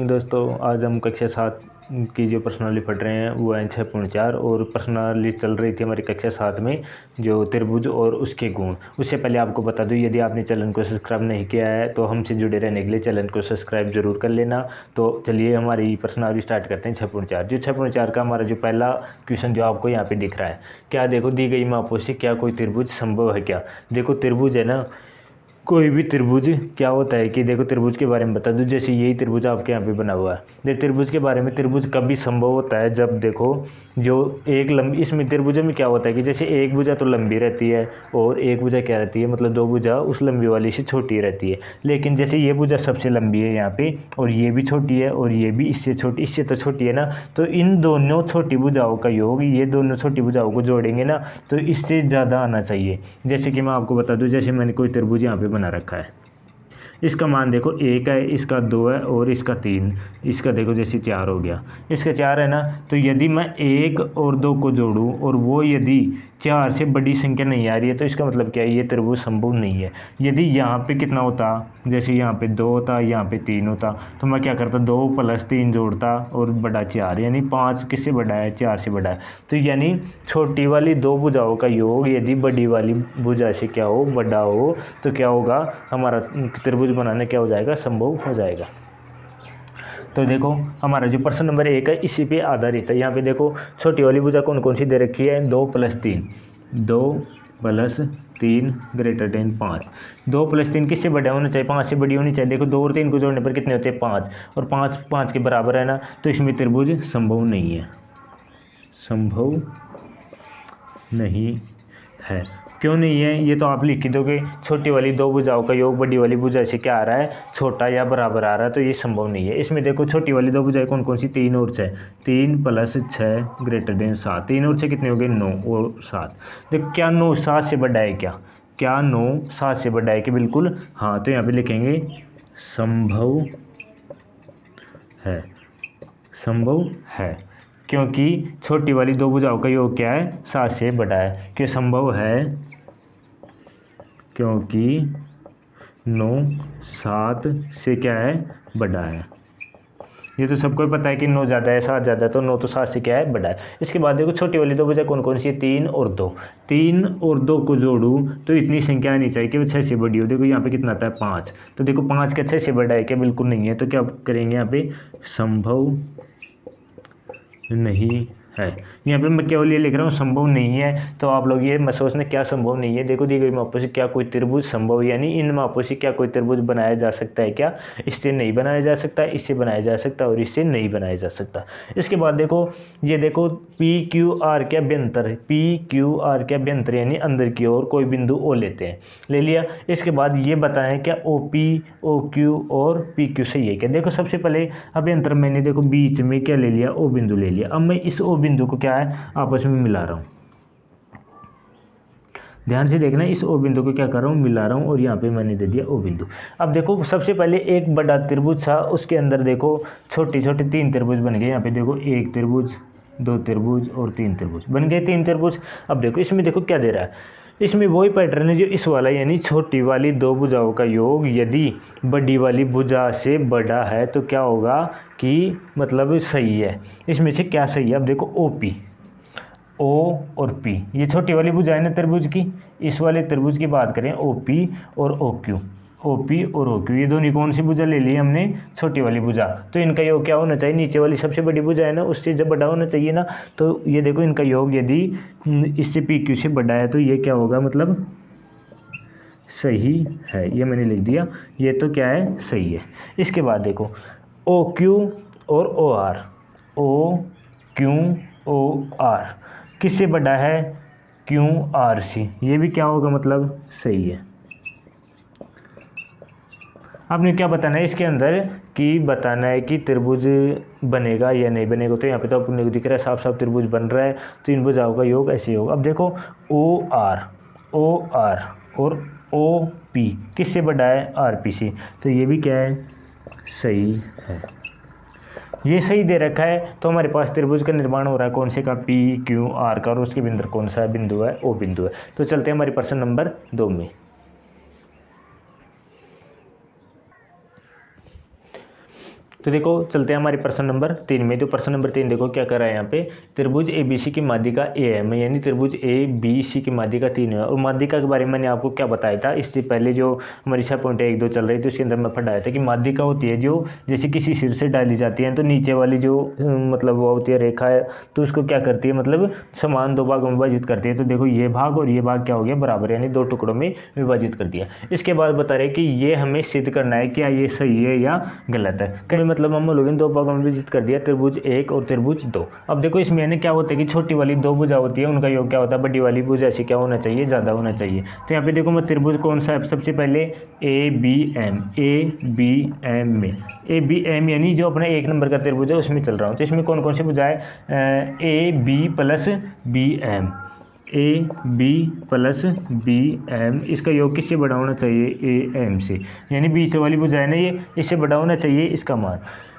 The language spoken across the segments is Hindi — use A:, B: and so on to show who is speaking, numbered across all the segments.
A: मॉर्निंग दोस्तों। आज हम कक्षा 7 की जो प्रश्नावली पढ़ रहे हैं वो है 6.4 और प्रश्नावली चल रही थी हमारी कक्षा 7 में जो त्रिभुज और उसके गुण। उससे पहले आपको बता दूं, यदि आपने चैनल को सब्सक्राइब नहीं किया है तो हमसे जुड़े रहने के लिए चैनल को सब्सक्राइब जरूर कर लेना। तो चलिए हमारी प्रश्नावली स्टार्ट करते हैं। 6.4 जो 6.4 का हमारा जो पहला क्वेश्चन जो आपको यहाँ पे दिख रहा है, क्या देखो दी गई मापों से क्या कोई त्रिभुज संभव है क्या। देखो त्रिभुज है ना, कोई भी त्रिभुज क्या होता है कि देखो त्रिभुज के बारे में बता दूं। जैसे यही त्रिभुज आपके यहाँ पे बना हुआ है, देखो त्रिभुज के बारे में, त्रिभुज कभी संभव होता है जब देखो जो एक लंबी, इसमें त्रिभुजों में क्या होता है कि जैसे एक भुजा तो लंबी रहती है और एक भुजा क्या रहती है, मतलब दो भुजा उस लंबी वाली से छोटी रहती है। लेकिन जैसे ये भुजा सबसे लंबी है यहाँ पे और ये भी छोटी है और ये भी इससे छोटी, इससे तो छोटी है ना, तो इन दोनों छोटी भुजाओं का योग, ये दोनों छोटी भुजाओं को जोड़ेंगे ना तो इससे ज़्यादा आना चाहिए। जैसे कि मैं आपको बता दूं, जैसे मैंने कोई त्रिभुज यहाँ पे बना रखा है, इसका मान देखो 1 है, इसका 2 है और इसका 3, इसका देखो जैसे 4 हो गया, इसका 4 है ना। तो यदि मैं 1 और 2 को जोड़ूं और वो यदि 4 से बड़ी संख्या नहीं आ रही है तो इसका मतलब क्या है, ये त्रिभुज संभव नहीं है। यदि यहाँ पे कितना होता, जैसे यहाँ पे 2 होता, यहाँ पे 3 होता, तो मैं क्या करता, 2 + 3 जोड़ता और बड़ा 4, यानी 5 किससे बड़ा है, 4 से बड़ा है। तो यानी छोटी वाली दो भुजाओं का योग यदि बड़ी वाली भुजा से क्या हो, बड़ा हो, तो क्या होगा, हमारा त्रिभुज बनाने क्या हो जाएगा, संभव हो जाएगा। तो देखो हमारा जो प्रश्न नंबर 1 है इसी पे आधारित है। यहाँ पे देखो छोटी वाली भुजा कौन कौन सी दे रखी है, 2 + 3, 2 + 3 > 5। 2 + 3 किससे बड़ा होना चाहिए, 5 से बड़ी होनी चाहिए। देखो 2 और 3 को जोड़ने पर कितने होते हैं, 5, और 5 5 के बराबर है ना, तो इसमें त्रिभुज संभव नहीं है, संभव नहीं है। क्यों नहीं है, ये तो आप लिख दोगे, छोटी वाली दो भुजाओं का योग बड़ी वाली भुजा से क्या आ रहा है, छोटा या बराबर आ रहा है, तो ये संभव नहीं है। इसमें देखो छोटी वाली दो भुजाएं कौन कौन सी, 3 और 6, 3 + 6 > 7, 3 और 6 कितने हो गए, 9 और 7। देखो क्या 9 7 से बड़ा है क्या, क्या 9 7 से बड़ा है कि, बिल्कुल हाँ। तो यहाँ पे लिखेंगे संभव है, संभव है, क्योंकि छोटी वाली दो भुजाओं का योग क्या है, 7 से बड़ा है। कि संभव है क्योंकि 9 7 से क्या है, बड़ा है। ये तो सबको पता है कि 9 ज़्यादा है 7 ज़्यादा है, तो 9 तो 7 से क्या है, बड़ा है। इसके बाद देखो छोटी वाली दो भुजा कौन कौन सी है, 3 और 2, 3 और 2 को जोड़ूं तो इतनी संख्या आनी चाहिए कि वो 6 से बड़ी हो। देखो यहाँ पे कितना आता है, 5, तो देखो 5 का 6 से बड़ा है क्या, बिल्कुल नहीं है। तो क्या करेंगे यहाँ पे, संभव नहीं है। यहाँ पे मैं केवल ये लिख रहा हूँ संभव नहीं है, तो आप लोग ये मत सोचना क्या संभव नहीं है। देखो दी गई मापों से क्या कोई त्रिभुज संभव, यानी इन मापों से क्या कोई त्रिभुज बनाया जा सकता है क्या, इससे नहीं बनाया जा सकता, इससे बनाया जा सकता और इससे नहीं बनाया जा सकता। इसके बाद देखो ये देखो PQR के अभ्यंतर, PQR के अभ्यंतर यानी अंदर की ओर कोई बिंदु O लेते हैं, ले लिया। इसके बाद ये बताएं क्या OP OQ और PQ सही है क्या। देखो सबसे पहले अभ्यंतर मैंने देखो बीच में क्या ले लिया, O बिंदु ले लिया। अब मैं इस O बिंदु को क्या है, आपस में मिला रहा हूँ, ध्यान से देखना, इस O बिंदु को क्या कर रहा हूँ, मिला रहा हूँ, और यहाँ पे मैंने दे दिया O बिंदु। अब देखो सबसे पहले एक बड़ा त्रिभुज था, उसके अंदर देखो छोटे छोटे 3 त्रिभुज बन गए। यहाँ पे देखो 1 त्रिभुज, 2 त्रिभुज और 3 त्रिभुज बन गए, 3 त्रिभुज। अब देखो इसमें देखो क्या दे रहा है, इसमें वही पैटर्न है जो इस वाला, यानी छोटी वाली दो भुजाओं का योग यदि बड़ी वाली भुजा से बड़ा है तो क्या होगा कि मतलब सही है। इसमें से क्या सही है, अब देखो OP, O और P, ये छोटी वाली भुजा है ना त्रिभुज की, इस वाले त्रिभुज की बात करें OP और OQ, OP और OQ, ये दोनों कौन सी भुजा ले ली हमने, छोटी वाली भुजा। तो इनका योग क्या होना चाहिए, नीचे वाली सबसे बड़ी भुजा है ना उससे जब बड़ा होना चाहिए ना। तो ये देखो इनका योग यदि इससे PQ से बड़ा है तो ये क्या होगा, मतलब सही है, ये मैंने लिख दिया, ये तो क्या है, सही है। इसके बाद देखो OQ और OR, OQ OR किससे बड़ा है, QR से, ये भी क्या होगा, मतलब सही है। आपने क्या बताना है इसके अंदर, कि बताना है कि त्रिभुज बनेगा या नहीं बनेगा। तो यहाँ पे तो अपने को दिख रहा है साफ साफ त्रिभुज बन रहा है, तो इन भुजाओं का योग ऐसे होगा। अब देखो OR और OP किससे बड़ा है, RP से, तो ये भी क्या है, सही है। ये सही दे रखा है, तो हमारे पास त्रिभुज का निर्माण हो रहा है कौन से का, PQR का, और उसके बिंदु कौन सा बिंदु है, O बिंदु है। तो चलते हैं हमारे प्रश्न नंबर 2 में। तो देखो चलते हैं हमारे प्रश्न नंबर 3 में। तो प्रश्न नंबर 3 देखो क्या कर रहा है यहाँ पे, त्रिभुज ABC की माध्यिका AM है, यानी त्रिभुज ABC की माध्यिका 3 है। और माध्यिका के बारे में मैंने आपको क्या बताया था, इससे पहले जो हमारी 6.1-2 चल रही थी उसके अंदर मैं पढ़ाया था कि माध्यिका होती है जो जैसे किसी सिर से डाली जाती है, तो नीचे वाली जो मतलब वो होती है रेखा है, तो उसको क्या करती है, मतलब समान 2 भागों में विभाजित करती है। तो देखो ये भाग और ये भाग क्या हो गया, बराबर, यानी 2 टुकड़ों में विभाजित कर दिया। इसके बाद बता रहे कि ये हमें सिद्ध करना है क्या ये सही है या गलत है। कहीं मतलब हम लोगों ने 2 भागों में विभाजित कर दिया, त्रिभुज 1 और त्रिभुज 2। अब देखो इसमें यानी क्या होता है कि छोटी वाली 2 भुजा होती है, उनका योग क्या होता है, बड़ी वाली भुजा से क्या होना चाहिए, ज़्यादा होना चाहिए। तो यहाँ पे देखो मैं त्रिभुज कौन सा है, सबसे पहले ABM में ABM यानी जो अपना 1 नंबर का त्रिभुज है उसमें चल रहा हूँ। तो इसमें कौन कौन से भुजा है, AB + BM, AB + BM, इसका योग किससे बड़ा होना चाहिए, AM से, यानी बीच वाली भुजा है ना ये, इससे बड़ा होना चाहिए इसका मान।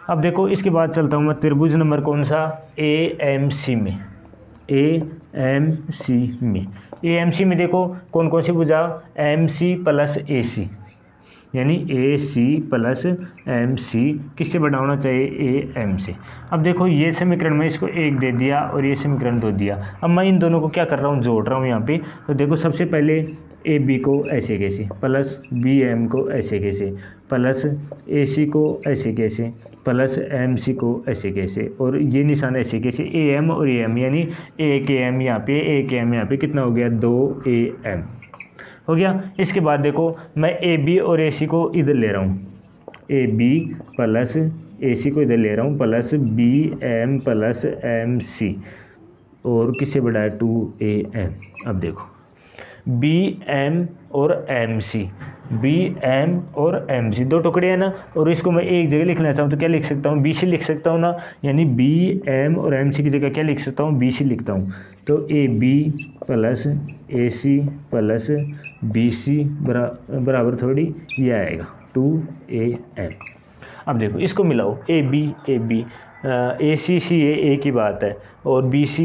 A: अब देखो इसके बाद चलता हूँ मैं त्रिभुज नंबर कौन सा, AMC में, AMC में देखो कौन कौन सी भुजा, MC + AC, यानी AC + MC किससे बड़ा होना चाहिए, AM से। अब देखो ये समीकरण में इसको 1 दे दिया और ये समीकरण 2 दिया। अब मैं इन दोनों को क्या कर रहा हूँ, जोड़ रहा हूँ यहाँ पे। तो देखो सबसे पहले AB को ऐसे कैसे, प्लस BM को ऐसे कैसे, प्लस AC को ऐसे कैसे, प्लस MC को ऐसे कैसे, और ये निशान ऐसे कैसे, AM और AM, यानी 1 AM यहाँ पे, 1 AM यहाँ पे, कितना हो गया, 2 AM हो गया। इसके बाद देखो मैं AB और AC को इधर ले रहा हूँ, AB + AC को इधर ले रहा हूँ, प्लस BM + MC, और किससे बड़ा है, 2AM। अब देखो BM और MC 2 टुकड़े हैं ना, और इसको मैं एक जगह लिखना चाहूँ तो क्या लिख सकता हूँ, BC लिख सकता हूँ ना, यानी BM और MC की जगह क्या लिख सकता हूँ, BC लिखता हूँ। तो AB + AC + BC बराबर थोड़ी ये आएगा 2AM। अब देखो इसको मिलाओ, AB ACC एक ही बात है, और BC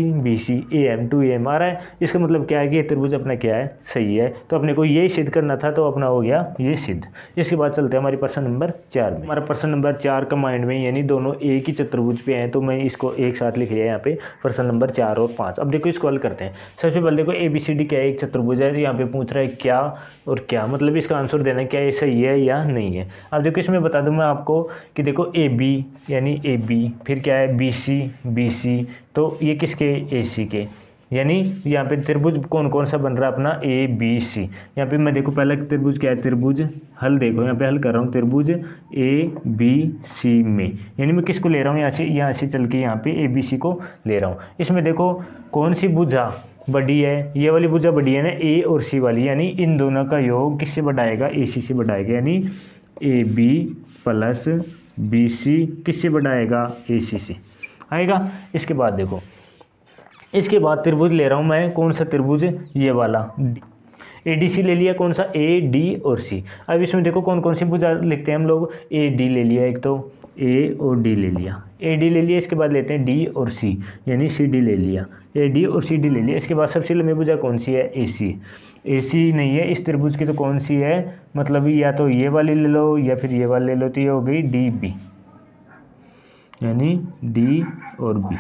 A: AM 2AM आ रहा है। इसका मतलब क्या है कि ये त्रिभुज अपना क्या है, सही है। तो अपने को ये सिद्ध करना था, तो अपना हो गया ये सिद्ध। इसके बाद चलते हैं हमारे प्रश्न नंबर 4 में। हमारा प्रश्न नंबर 4 का माइंड में, यानी दोनों एक ही चतुर्भुज पे हैं, तो मैं इसको एक साथ लिख लिया यहाँ पे, प्रश्न नंबर 4 और 5। अब देखो इसको हल करते हैं। सबसे पहले देखो ABCD क्या है, एक चतुर्भुज है, यहाँ पे पूछ रहा है क्या और क्या, मतलब इसका आंसर देना है क्या ये सही है या नहीं है। अब देखो इसमें बता दूँ मैं आपको कि देखो AB यानी AB, फिर क्या है BC, तो ये किसके, AC के, यानी यहाँ पे त्रिभुज कौन कौन सा बन रहा है अपना, ABC। यहाँ पे मैं देखो पहला त्रिभुज क्या है, त्रिभुज हल देखो, यहाँ पे हल कर रहा हूँ, त्रिभुज ABC में, यानी मैं किसको ले रहा हूँ, यहाँ से चल के यहाँ पे ABC को ले रहा हूँ। इसमें देखो कौन सी भुजा बड़ी है, ये वाली भुजा बड़ी है ना, A और C वाली, यानी इन दोनों का योग किससे बढ़ाएगा, AC से बढ़ाएगा, यानी AB + BC किससे बढ़ाएगा, AC से आएगा। इसके बाद देखो, इसके बाद त्रिभुज ले रहा हूँ मैं, कौन सा त्रिभुज, ये वाला ADC ले लिया, कौन सा, AD और C। अब इसमें देखो कौन कौन सी भुजा लिखते हैं हम लोग, AD ले लिया, एक तो A और D ले लिया, AD ले लिया। इसके बाद लेते हैं D और C, यानी CD ले लिया, AD और CD ले लिया। इसके बाद सबसे लंबी भुजा कौन सी है, AC नहीं है इस त्रिभुज की, तो कौन सी है, मतलब या तो ये वाली ले लो या फिर ये वाली ले लो, तो ये हो गई DB, यानी D और B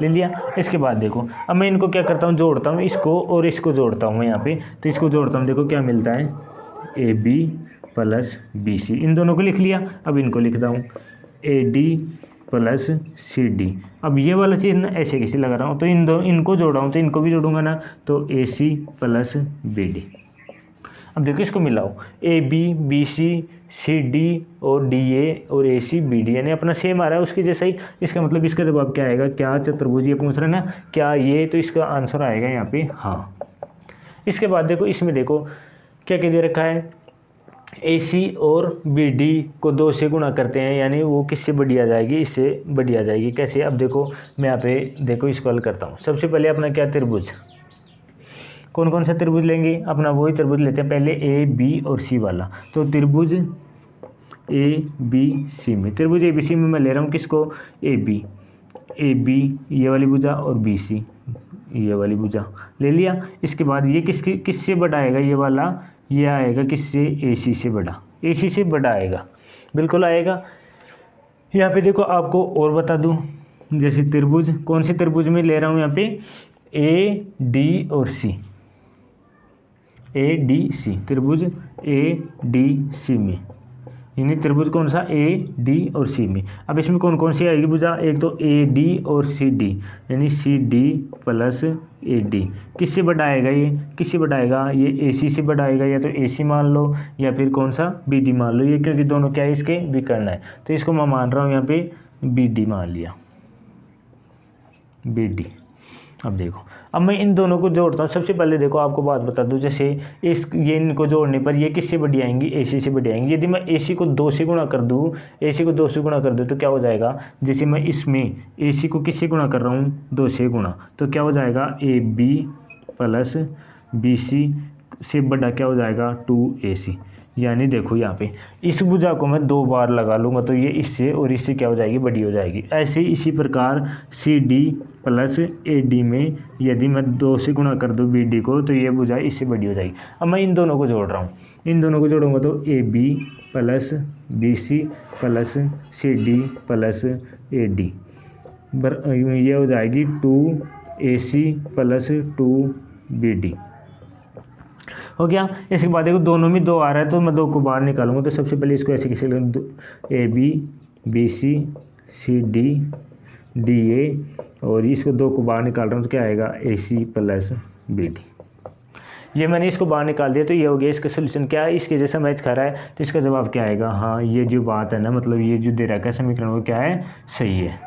A: ले लिया। इसके बाद देखो अब मैं इनको क्या करता हूँ, जोड़ता हूँ, इसको और इसको जोड़ता हूँ मैं यहाँ पे, तो इसको जोड़ता हूँ, देखो क्या मिलता है, AB + BC, इन दोनों को लिख लिया। अब इनको लिखता हूँ AD + CD। अब ये वाला चीज़ ना ऐसे कैसे लगा रहा हूँ, तो इनको जोड़ा हूँ, तो इनको भी जोड़ूंगा ना, तो AC + BD। अब देखो इसको मिलाओ, AB BC CD और DA और AC BD, यानी अपना सेम आ रहा है उसके जैसा ही। इसका मतलब इसका जवाब क्या आएगा, क्या चतुर्भुज ये पूछ रहा है ना, क्या ये, तो इसका आंसर आएगा यहाँ पे हाँ। इसके बाद देखो इसमें देखो क्या कह दे रखा है, AC और BD को 2 से गुणा करते हैं, यानी वो किससे बड़ी आ जाएगी, इससे बड़ी आ जाएगी। कैसे, अब देखो मैं यहाँ पे देखो इसको हल करता हूँ। सबसे पहले अपना क्या त्रिभुज, कौन कौन सा त्रिभुज लेंगे, अपना वही त्रिभुज लेते हैं पहले AB और C वाला। तो त्रिभुज ABC में, त्रिभुज ABC में मैं ले रहा हूँ किसको, AB ये वाली भुजा और BC ये वाली भुजा ले लिया। इसके बाद ये किससे बड़ा आएगा, ये वाला, ये आएगा किससे, AC से बड़ा, AC से बड़ा आएगा, बिल्कुल आएगा। यहाँ पे देखो आपको और बता दूँ, जैसे त्रिभुज, कौन सी त्रिभुज में ले रहा हूँ यहाँ पे, ए डी और सी, ए डी सी, त्रिभुज ए डी सी में, यानी त्रिभुज कौन सा, ए डी और सी में। अब इसमें कौन कौन सी आएगी भुजा, एक तो ए डी और सी डी, यानी C D plus A D. किससे बढ़ाएगा ये, किससे बढ़ाएगा, ये ए सी से बढ़ाएगा, या तो ए सी मान लो या फिर कौन सा बी डी मान लो, ये क्योंकि दोनों क्या है इसके विकर्ण है, तो इसको मैं मान रहा हूँ यहाँ पे बी डी मान लिया, बी डी। अब देखो, अब मैं इन दोनों को जोड़ता हूँ। सबसे पहले देखो आपको बात बता दूँ, जैसे ये इनको जोड़ने पर ये किससे बढ़ी आएंगी, ए सी से बढ़ी आएंगी। यदि मैं ए सी को 2 से गुणा कर दूँ, ए सी को 2 से गुणा कर दूँ तो क्या हो जाएगा, जैसे मैं इसमें ए सी को किससे गुणा कर रहा हूँ, 2 से गुणा, तो क्या हो जाएगा, A B plus B C से बड़ा क्या हो जाएगा, 2ac। यानी देखो यहाँ पे इस भुजा को मैं 2 बार लगा लूँगा तो ये इससे और इससे क्या हो जाएगी, बड़ी हो जाएगी। ऐसे इसी प्रकार C D plus A D में यदि मैं 2 से गुणा कर दूँ बी डी को तो ये भुजा इससे बड़ी हो जाएगी। अब मैं इन दोनों को जोड़ रहा हूँ, इन दोनों को जोड़ूंगा तो A B plus B C plus C D plus A D ये हो जाएगी 2ac प्लस 2bd हो गया। इसके बाद देखो दोनों में 2 आ रहा है तो मैं 2 को बाहर निकालूंगा, तो सबसे पहले इसको ऐसे कैसे A B B C C D D A, और इसको 2 को बाहर निकाल रहा हूँ तो क्या आएगा, ए सी प्लस बी डी। ये मैंने इसको बाहर निकाल दिया तो ये हो गया। इसका सोल्यूशन क्या है, इसके जैसा मैच खा रहा है तो इसका जवाब क्या आएगा, हाँ ये जो बात है ना, मतलब ये जो दे रखा है समीकरण वो क्या है, सही है,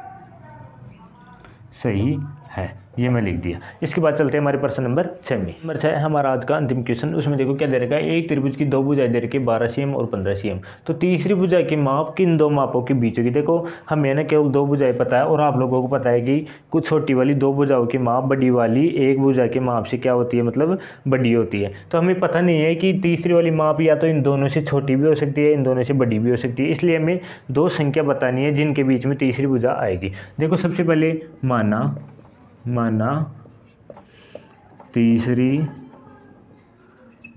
A: सही है, ये मैं लिख दिया। इसके बाद चलते हैं हमारे प्रश्न नंबर 6 में। नंबर 6 है हमारा आज का अंतिम क्वेश्चन। उसमें देखो क्या दे रखा है, एक त्रिभुज की 2 भुजाएं दे रखी है 12 cm और 15 cm। तो तीसरी भुजा की माप किन 2 मापों के बीच होगी। देखो हमें ना केवल 2 भुजाएं पता है और आप लोगों को पता है कि कुछ छोटी वाली 2 भुजाओं की माप बड़ी वाली एक भुजा के माप से क्या होती है, मतलब बड़ी होती है। तो हमें पता नहीं है कि तीसरी वाली माप या तो इन दोनों से छोटी भी हो सकती है, इन दोनों से बड़ी भी हो सकती है, इसलिए हमें 2 संख्या बतानी है जिनके बीच में तीसरी भुजा आएगी। देखो सबसे पहले माना तीसरी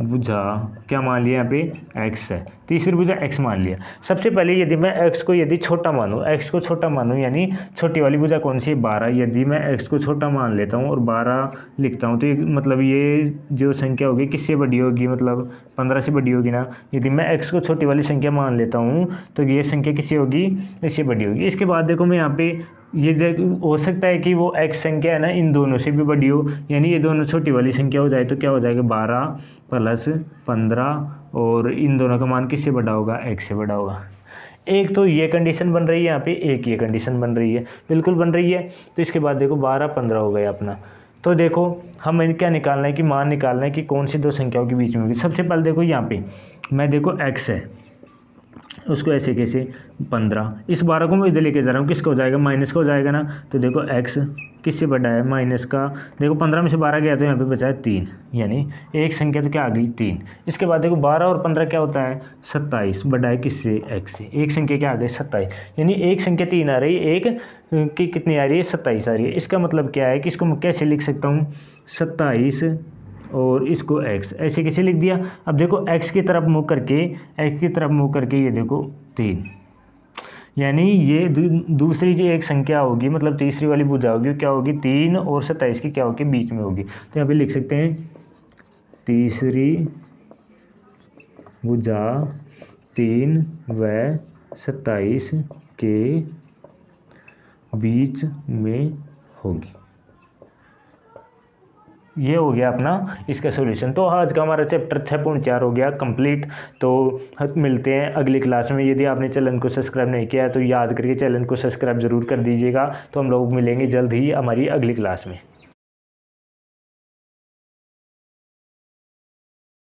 A: भुजा क्या मान लिया, यहाँ पे x है, तीसरी भुजा x मान लिया। सबसे पहले यदि मैं x को यदि छोटा मानूँ, x को छोटा मानूँ यानी छोटी वाली भुजा कौन सी है, 12। यदि मैं x को छोटा मान लेता हूँ और 12 लिखता हूँ तो ये मतलब ये जो संख्या होगी किससे बड़ी होगी, मतलब 15 से बड़ी होगी ना। यदि मैं x को छोटी वाली संख्या मान लेता हूँ तो ये संख्या किससे होगी, इससे बड़ी होगी। इसके बाद देखो मैं यहाँ पे ये हो सकता है कि वो x संख्या है ना इन दोनों से भी बड़ी हो, यानी ये दोनों छोटी वाली संख्या हो जाए तो क्या हो जाएगा, 12 प्लस 15, और इन दोनों का मान किससे बड़ा होगा, x से बड़ा होगा। एक तो ये कंडीशन बन रही है यहाँ पे, एक ये कंडीशन बन रही है, बिल्कुल बन रही है। तो इसके बाद देखो 12 15 हो गया अपना। तो देखो हमें क्या निकालना है कि मान निकालना है कि कौन सी 2 संख्याओं के बीच में होगी। सबसे पहले देखो यहाँ पे मैं देखो x है उसको ऐसे कैसे 15, इस 12 को मैं इधर लेके जा रहा हूँ, किसका हो जाएगा, माइनस का हो जाएगा ना। तो देखो x किससे बड़ा है, माइनस का। देखो 15 में से 12 गया तो यहाँ पे बचा है 3, यानी एक संख्या तो क्या आ गई 3। इसके बाद देखो 12 और 15 क्या होता है 27, बड़ा है किससे, x से। एक संख्या क्या आ गई 27, यानी एक संख्या 3 आ रही है, एक की कितनी आ रही है 27 आ रही है। इसका मतलब क्या है कि इसको मैं कैसे लिख सकता हूँ, 27 और इसको x ऐसे कैसे लिख दिया। अब देखो x की तरफ मुँह करके ये देखो 3, यानी ये दूसरी जो एक संख्या होगी मतलब तीसरी वाली भुजा होगी क्या होगी, 3 और 27 की क्या होगी बीच में होगी। तो यहाँ पे लिख सकते हैं तीसरी भुजा 3 व 27 के बीच में होगी। ये हो गया अपना इसका सॉल्यूशन। तो आज का हमारा चैप्टर 6.4 हो गया कंप्लीट। तो मिलते हैं अगली क्लास में। यदि आपने चैनल को सब्सक्राइब नहीं किया है तो याद करके चैनल को सब्सक्राइब ज़रूर कर दीजिएगा। तो हम लोग मिलेंगे जल्द ही हमारी अगली क्लास में।